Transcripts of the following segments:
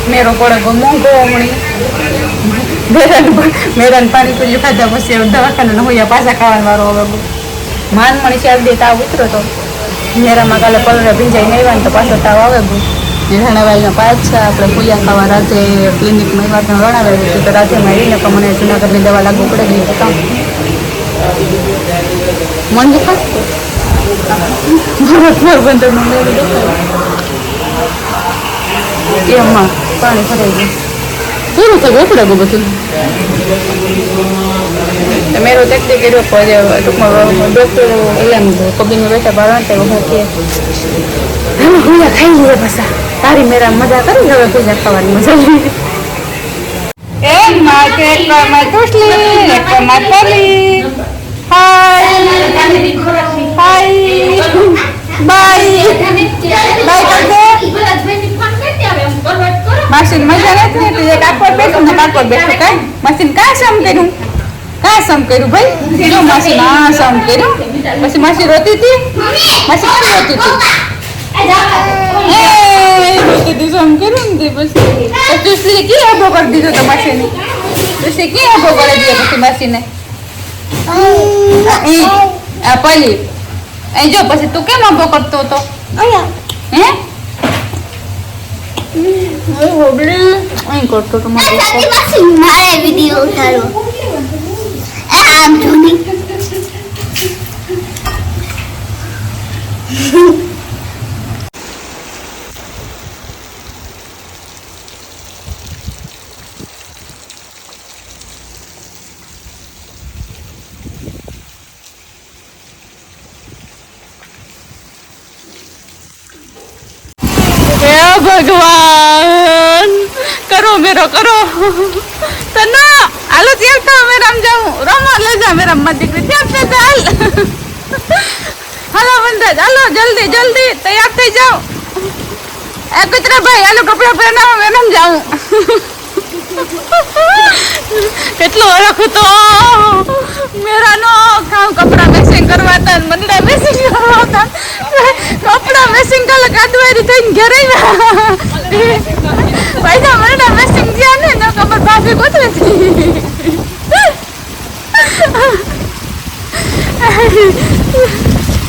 મેરો પડે ગો મોંઘો હમણી મેરાન પાણીપુરી ખાધા પછી દવાખાને હોયા પાછા ખાવાનો વારો હવે માન મણી શરદી તાવ ઉતરો તો મેરામાં કાલે પલરે ભીંજાઈને આવ્યા ને તો પાછો તાવ આવે ગયો રણાવાઈમાં પાછા આપણે પૂજા ખાવા રાતે ક્લિનિકમાં વાત રણાવાઈ હતી તો રાતે મારીને તો મને જુનાગઢની દવા લાગુ પડે ગઈ તો કામ મન દેખાય બંદરમાં એમાં પાણી ભરાઈ ગયું પૂરું તો રોકડે ગયું બધું મેરો તેકતી કર્યો ટૂંકમાં ડૉક્ટર એમ કબીને બેઠા બાળવા તે વખતે પૂજા ખાઈ લઈએ પાછા તારી મેરા મજા કરી હવે પૂજા ખાવાની મજા લઈ એક માં ટુસલી એક માં તલી હાય હાય બાય બાય કરજે મશીન મજા નથી ને એક કાકોડ બેઠું ને કાકોડ બેઠું કઈ મશીન કા સમ કર્યું ભાઈ જો મશીન આ સમ કર્યું પછી મશીન રોતી હતી મશીન કેમ રોતી હતી સમ કર્યું ને પછી તુસરી કી અભો કરી દીધો તો મશીન તુસરી કી અભો કરી દીધો પછી મશીને આ પલી એ જો પછી તું કેમ અભો કરતો હતો હે અહીં કરતો તો મારે વિડિયો ઉતારો આમ જોની भगवान करो मेरो करो तना आलो तैयार था मैं राम जाऊं रामा ले जा मेरा मत दिख तैयार थे चल हेलो बंदा चलो जल्दी जल्दी तैयार થઈ જાઓ એ કુતરા ભાઈ આલો કપડા પહેરાવો मैं राम जाऊं કેટલો હરખ તો મેરા નો કપડા મેસિંગ કરવાતા મંડળા મેસિંગ કરવાતા કપડા મેસિંગ કલ કાદવારી થઈને ઘરે પૈસા મંડળા મેસિંગ જ્યાં ને નો ખબર ભાભી ગોતવે છે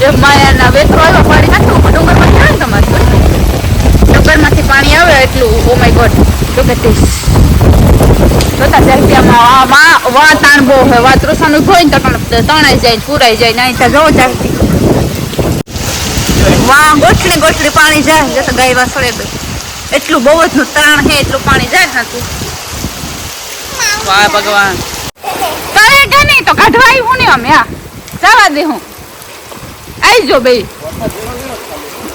એ માયાના વેતરો આવ્યો પાણી નાખવું ડુંગરમાં ક્યાં તમારે ડુંગરમાંથી પાણી આવે એટલું ઓ માય ગોડ ડુંગર જોતા ચાલતીમાં વા તાણ બહુ હોય વાત રોસાનું ધોઈને તો તણાઈ જાય પૂરાઈ જાય નહીં તો જોવો ચાલતી વાહ ગોઠડી ગોઠડી પાણી જાય જતો ગાય વાસળે ગઈ એટલું બહુ જ નું તાણ છે એટલું પાણી જાય નથી વાહ ભગવાન કરે કે નહીં તો કાઢવા આવ્યું ને અમે આ જવા દે હું આવી જો ભાઈ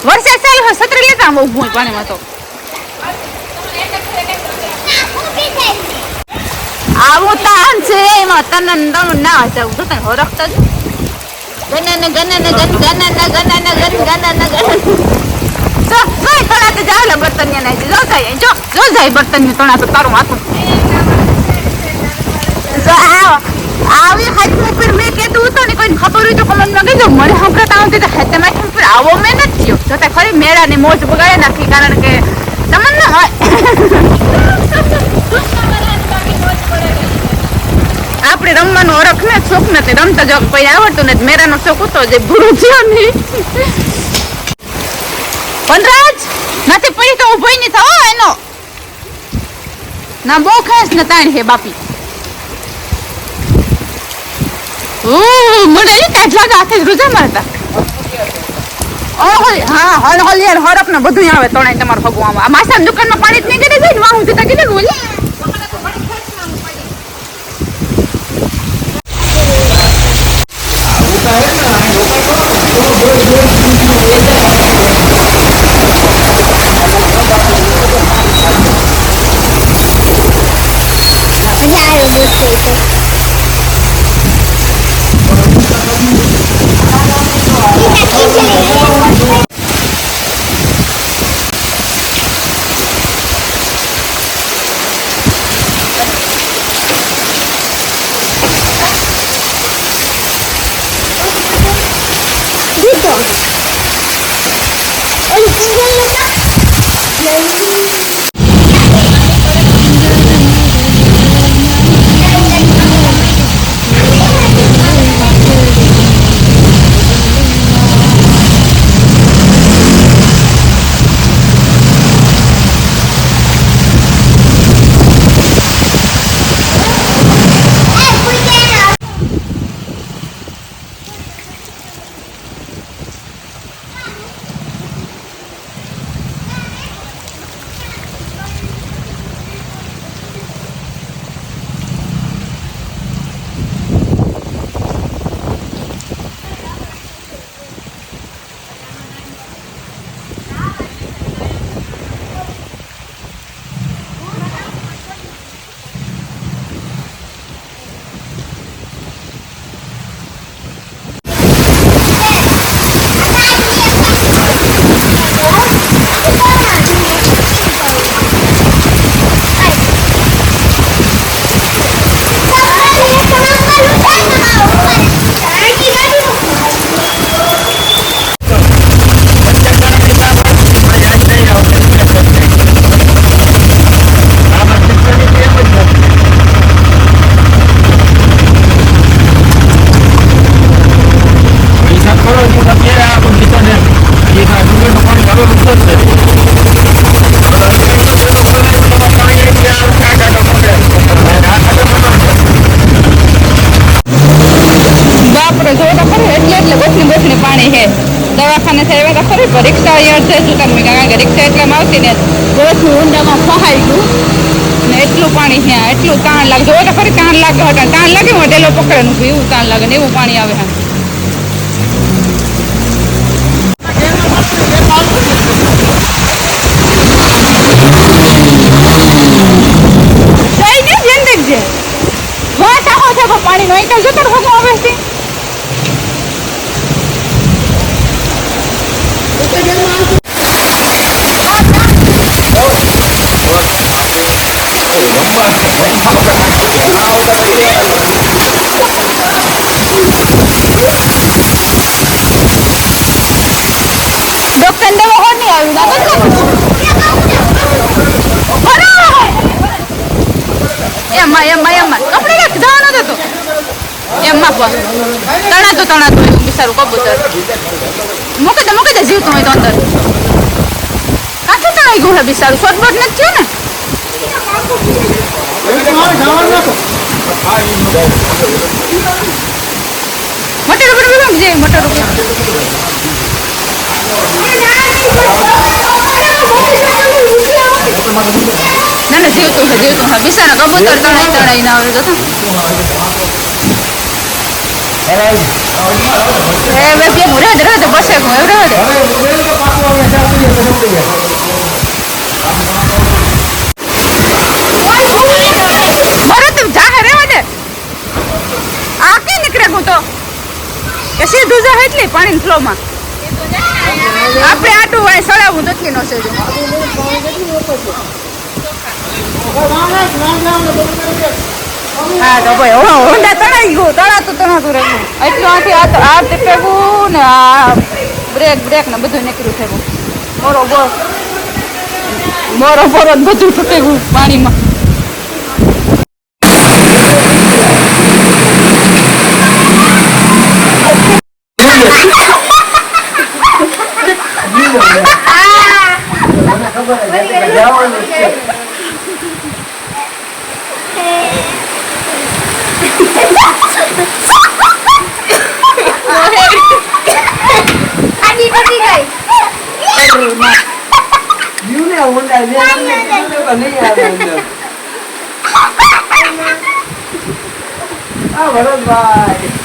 વરસાદ ચાલુ હોય છત્રી લેતા બહુ ભૂલ પાણીમાં તો આવું તાન છે એમાં તને તનું ના જવું તો તને હરખતા જ ગનન ગનન ગન ગનન ગનન ગન ગનન ગન જો ભાઈ તણા તો જાવ લે બર્તન ને જો જાય જો જાય બર્તન ને તણા તો તારું માથું જો આવી હાથમાં પર મેં કીધું તો ને કોઈ ખબર હોય તો કમેન્ટ માં કહેજો મને હમણાં આવતી તો હાથમાં પર આવો મેં નથી થયો તો તે ખરી મેળાની મોજ બગાડે નાખી કારણ કે તમને ના હોય આપણે રમવાનો હરખ ને શોખ નથી રમતા જો કોઈ આવડતું નથી મેરાનો શોખ હતો જે ભૂરું થયો નહીં વનરાજ નથી પડી તો ઉભો નહીં થયો એનો ના બહુ ખાસ ને તાણ હે બાપી મને કાઢ લાગે હાથે રૂજા મારતા હા હળ હળ હરખ ને બધું આવે તણાઈ તમારું હગું આમાં આ માસાની દુકાનમાં પાણી જ નહીં ગઈ જાય ને વાહ હું જતા કે બોલી પણ રિક્ષા અડધે સુકાન કારણ કે રિક્ષા એટલામાં આવતી ને બસનું ઊંડામાં ફહાઈ ગયું ને એટલું પાણી ત્યાં એટલું તાણ લાગે જો તો ખરી તાણ લાગે હતા તાણ લાગે હું ડેલો પકડે નું એવું તાણ લાગે ને એવું પાણી આવે હા પાણી નો એકલ જતો હગો આવે છે ડોક્ટર ને વહો નહીં આવ્યું એમાં કપડે જવાનો હતો એમાં પણ તણાતું એવું બિચારું કબૂતર મૂકી દે જીવતું હોય તો અંદર કાંથી તણાઈ ગયું હે બિચારું શોર્ટબોટ નથી થયું ને મોટર ઉપર જે મોટર ઉપર ના ના જીવતું હે બિચારા કબૂતર તણાઈ ના આવે તો બસે આ કે નીકળે હું તો કે સીધું જો એટલી પાણી ફ્લો માં આપણે આટું વાય સળાવું તો નો છે હા તો ભાઈ ઊંડા તણાઈ ગયું તણાતું રહ્યું એટલું આથી આ ટીપેગું ને આ બ્રેક ને બધું નીકળ્યું થયું મોરો બોરો બધું તૂટેગું પાણીમાં ભરતભાઈ